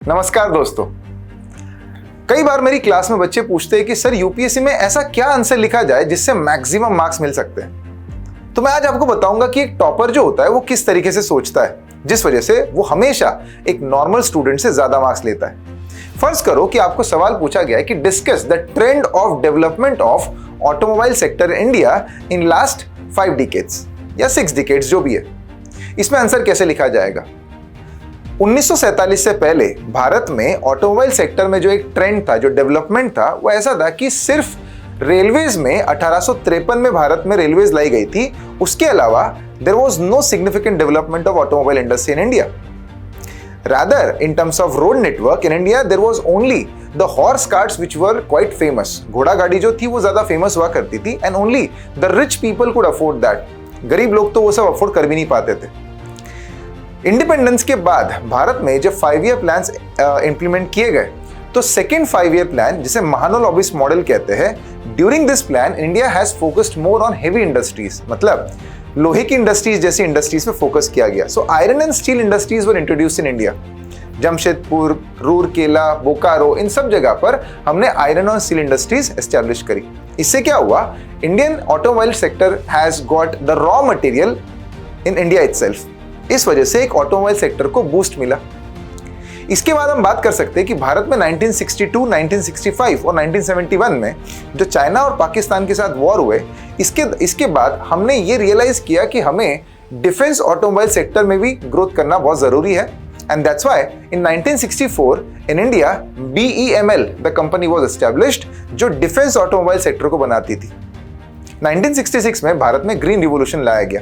नमस्कार दोस्तों। कई बार मेरी क्लास में बच्चे पूछते हैं कि सर यूपीएससी में ऐसा क्या आंसर लिखा जाए जिससे मैक्सिमम मार्क्स मिल सकते हैं। तो मैं आज आपको बताऊंगा कि एक टॉपर जो होता है वो किस तरीके से सोचता है, जिस वजह से वो हमेशा एक नॉर्मल स्टूडेंट से ज्यादा मार्क्स लेता है। फर्ज करो कि आपको सवाल पूछा गया है कि discuss the trend of development of automobile sector in India in last 5 decades या 6 डिकेड्स, जो भी है। इसमें आंसर कैसे लिखा जाएगा? 1947 से पहले भारत में ऑटोमोबाइल सेक्टर में जो एक ट्रेंड था, जो डेवलपमेंट था, वो ऐसा था कि सिर्फ रेलवेज में 1853 में भारत में रेलवेज लाई गई थी। उसके अलावा there was no significant development of automobile industry in India. Rather in terms of road network in India there was only the horse carts which were quite famous. घोड़ा गाड़ी जो थी वो ज्यादा फेमस हुआ करती थी and only the rich people could afford that. गरीब लोग तो वो सब अफोर्ड कर भी नहीं पाते थे। इंडिपेंडेंस के बाद भारत में जब 5 ईयर प्लान्स इंप्लीमेंट किए गए तो सेकेंड 5 ईयर प्लान, जिसे महालनोबिस मॉडल कहते हैं, during this plan India has focused more on heavy industries, मतलब लोहे की इंडस्ट्रीज जैसी इंडस्ट्रीज पे फोकस किया गया। So iron and steel industries were introduced in India. Jamshedpur, Rourkela, Bokaro, इन सब जगह पर हमने आयरन और स्टील इंडस्ट्रीज एस्टैब्लिश करी। इससे क्या हुआ? Indian automobile sector has got the raw material in India itself. इस वजह से एक ऑटोमोबाइल सेक्टर को बूस्ट मिला। इसके बाद हम बात कर सकते हैं कि भारत में 1962, 1965 और 1971 में जो चाइना और पाकिस्तान के साथ वॉर हुए, इसके बाद हमने ये रियलाइज किया कि हमें डिफेंस ऑटोमोबाइल सेक्टर में भी ग्रोथ करना बहुत जरूरी है। And that's why in 1964 in India BEML the company was established, जो डिफेंस ऑटोमोबाइल सेक्टर को बनाती थी। 1966 में भारत में ग्रीन रिवॉल्यूशन लाया गया।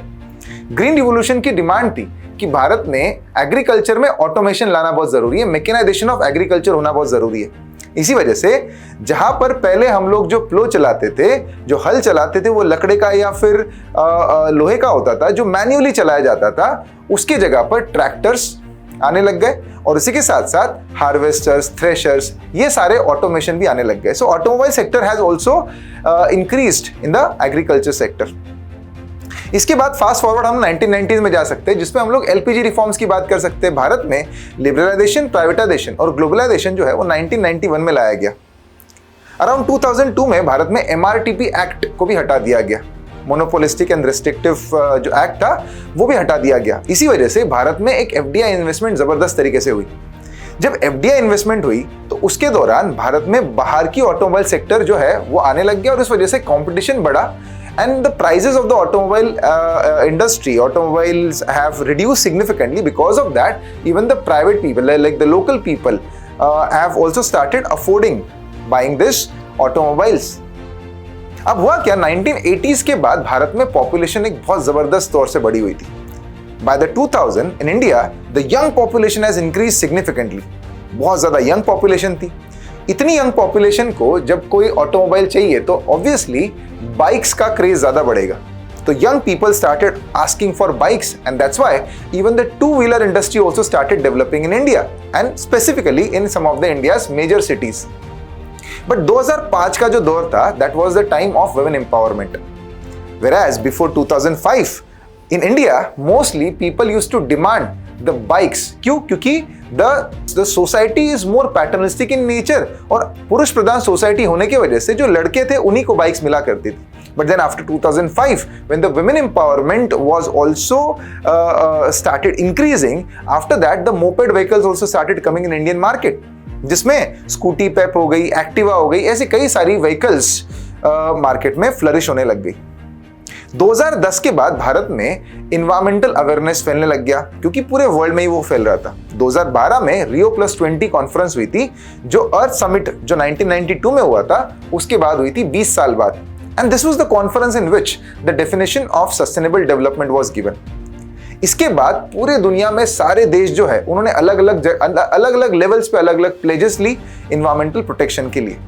ग्रीन रिवॉल्यूशन की डिमांड थी कि भारत में एग्रीकल्चर में ऑटोमेशन लाना बहुत जरूरी है, मैकेनाइजेशन ऑफ एग्रीकल्चर होना बहुत जरूरी है। इसी वजह से जहां पर पहले हम लोग जो प्लो चलाते थे, जो हल चलाते थे, वो लकड़े का या फिर लोहे का होता था, जो मैन्युअली चलाया जाता था, उसके जगह पर ट्रैक्टर्स आने लग गए और इसी के साथ साथ हार्वेस्टर्स, थ्रेशर्स, ये सारे ऑटोमेशन भी आने लग गए। So automobile sector has also increased in the agriculture sector. इसके बाद फास्ट फॉरवर्ड हम 1990s में जा सकते हैं, जिसमें हम लोग LPG रिफॉर्म्स की बात कर सकते हैं। भारत में लिबरलाइजेशन, प्राइवेटाइजेशन और ग्लोबलाइजेशन जो है वो 1991 में लाया गया। अराउंड 2002 में भारत में MRTP एक्ट को भी हटा दिया गया। मोनोपोलिस्टिक एंड रिस्ट्रिक्टिव जो एक्ट था वो भी हटा दिया गया। इसी वजह से भारत में एक FDI इन्वेस्टमेंट जबरदस्त तरीके से हुई। जब FDI इन्वेस्टमेंट हुई तो उसके दौरान भारत में बाहर की ऑटोमोबाइल सेक्टर जो है वो आने लग गया और इस वजह से कॉम्पिटिशन बढ़ा। And the prices of the automobile industry, automobiles have reduced significantly. Because of that, even the private people, like the local people, have also started affording buying this automobiles. अब हुआ क्या? 1980s के बाद भारत में population एक बहुत जबरदस्त तौर से बढ़ी हुई थी। By the 2000 in India, the young population has increased significantly. बहुत ज्यादा यंग पॉपुलेशन थी। इतनी यंग पॉपुलेशन को जब कोई ऑटोमोबाइल चाहिए तो ऑब्वियसली बाइक्स का क्रेज ज्यादा बढ़ेगा। तो young people started asking for bikes and that's why even the two wheeler industry also started developing in India and specifically in some of the India's major cities. But 2005 का जो दौर था, that was the time of women empowerment, whereas before 2005 in India mostly people used to demand the bikes. क्यों? क्योंकि the society is more paternalistic in nature और पुरुष प्रधान society होने की वजह से जो लड़के थे उन्हीं को बाइक्स मिला करती थी। But then after 2005 when the women empowerment was also started increasing, after that the moped vehicles also started coming in Indian market, जिसमें स्कूटी पेप हो गई, एक्टिवा हो गई, ऐसी कई सारी व्हीकल्स मार्केट में फ्लरिश होने लग गई। 2010 के बाद भारत में इन्वायरमेंटल अवेयरनेस फैलने लग गया, क्योंकि पूरे वर्ल्ड में ही वो फैल रहा था। 2012 में Rio+20 कॉन्फ्रेंस हुई थी, जो अर्थ समिट जो 1992 में हुआ था उसके बाद हुई थी 20 साल बाद। And this was the conference in which the definition of sustainable development was given. इसके बाद पूरे दुनिया में सारे देश जो है उन्होंने अलग अलग लेवल्स पे अलग अलग प्लेजेस ली इन्वायरमेंटल प्रोटेक्शन के लिए।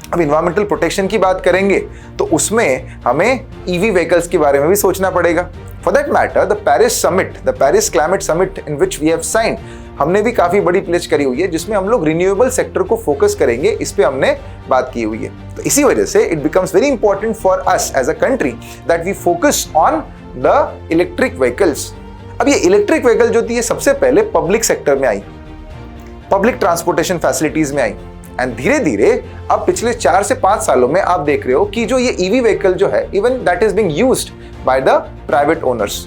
अब इन्वायरमेंटल प्रोटेक्शन की बात करेंगे तो उसमें हमें EV व्हीकल्स के बारे में भी सोचना पड़ेगा। For that matter the Paris climate summit in which we have signed, हमने भी काफी बड़ी प्लेज करी हुई है, जिसमें हम लोग रिन्यूएबल सेक्टर को फोकस करेंगे, इस पे हमने बात की हुई है। तो इसी वजह से it becomes very important for us as a country that we focus on the electric vehicles. अब ये इलेक्ट्रिक व्हीकल जो थी ये सबसे पहले पब्लिक सेक्टर में आई। पब्लिक ट्रांसपोर्टेशन फैसिलिटीज में आई एंड धीरे धीरे अब पिछले 4 से 5 सालों में आप देख रहे हो कि जो ये ईवी व्हीकल जो है even that is being used by the private owners.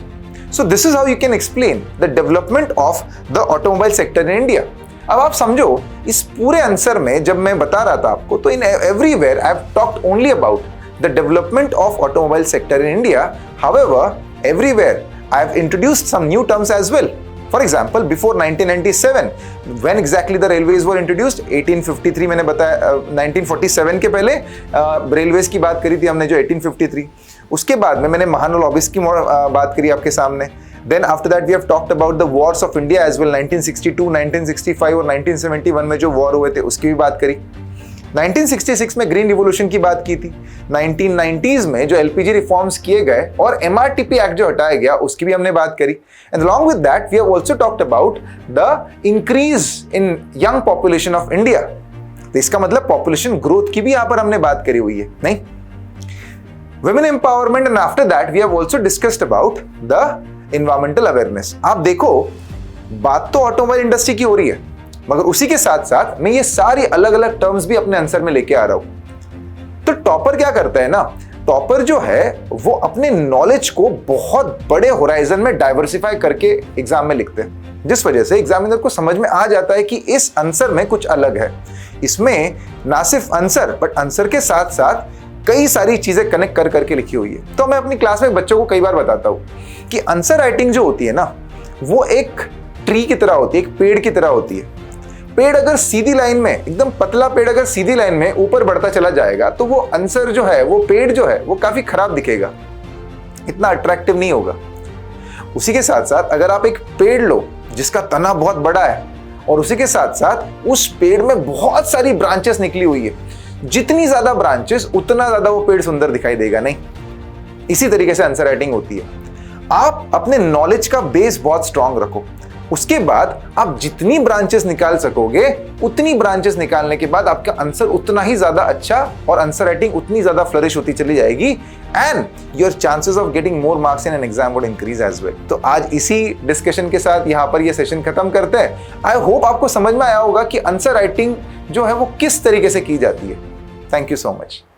So this is how you can explain the development of the automobile sector in India. अब आप समझो इस पूरे आंसर में जब मैं बता रहा था आपको तो in everywhere I have talked only about the development of automobile sector in India. However everywhere I have introduced some new terms as well. For example, before 1997, when exactly the railways were introduced? 1853 मैंने बताया. 1947 के पहले railways की बात करी थी हमने जो 1853. उसके बाद में मैंने महान लॉबीज की बात करी आपके सामने. Then after that we have talked about the wars of India as well. 1962, 1965 और 1971 में जो वॉर हुए थे उसकी भी बात करी. 1966 में ग्रीन रिवोल्यूशन की बात की थी. 1990s में जो एलपीजी रिफॉर्म्स किए गए और एमआरटीपी एक्ट जो हटाया गया उसकी भी हमने बात करी. And along with that we have also talked about the increase in young population of India. तो इसका मतलब पॉपुलेशन ग्रोथ की भी यहां पर हमने बात करी हुई है. नहीं, women empowerment and after that we have also discussed about the environmental awareness. आप देखो बात तो ऑटोमोबाइल इंडस्ट्री की हो रही है मगर उसी के साथ साथ मैं ये सारी अलग अलग टर्म्स भी अपने आंसर में लेके आ रहा हूं. तो टॉपर क्या करता है ना, टॉपर जो है वो अपने नॉलेज को बहुत बड़े होराइजन में डाइवर्सिफाई करके एग्जाम में लिखते हैं, जिस वजह से एग्जामिनर को समझ में आ जाता है कि इस आंसर में कुछ अलग है. इसमें ना सिर्फ आंसर बट आंसर के साथ साथ कई सारी चीजें कनेक्ट कर करके लिखी हुई है. तो मैं अपनी क्लास में बच्चों को कई बार बताता हूं कि आंसर राइटिंग जो होती है ना वो एक ट्री की तरह होती है, एक पेड़ की तरह होती है. पेड़ अगर सीधी लाइन में, एकदम पतला पेड़ अगर सीधी लाइन में ऊपर बढ़ता चला जाएगा तो वो आंसर जो है, वो पेड़ जो है वो काफी खराब दिखेगा, इतना अट्रैक्टिव नहीं होगा. उसी के साथ साथ अगर आप एक पेड़ लो जिसका तना बहुत बड़ा है और उसी के साथ साथ उस पेड़ में बहुत सारी ब्रांचेस निकली हुई है, जितनी ज्यादा ब्रांचेस उतना ज्यादा वो पेड़ सुंदर दिखाई देगा. नहीं, इसी तरीके से आंसर राइटिंग होती है. आप अपने नॉलेज का बेस बहुत स्ट्रांग रखो, उसके बाद आप जितनी ब्रांचेस निकाल सकोगे उतनी ब्रांचेस निकालने के बाद आपका आंसर उतना ही ज्यादा अच्छा और आंसर राइटिंग उतनी ज्यादा फ्लरिश होती चली जाएगी and your chances of getting more marks in an exam would increase as well. तो आज इसी डिस्कशन के साथ यहाँ पर ये सेशन खत्म करते हैं. आई होप आपको समझ में आया होगा कि आंसर राइटिंग जो है वो किस तरीके से की जाती है. Thank you so much.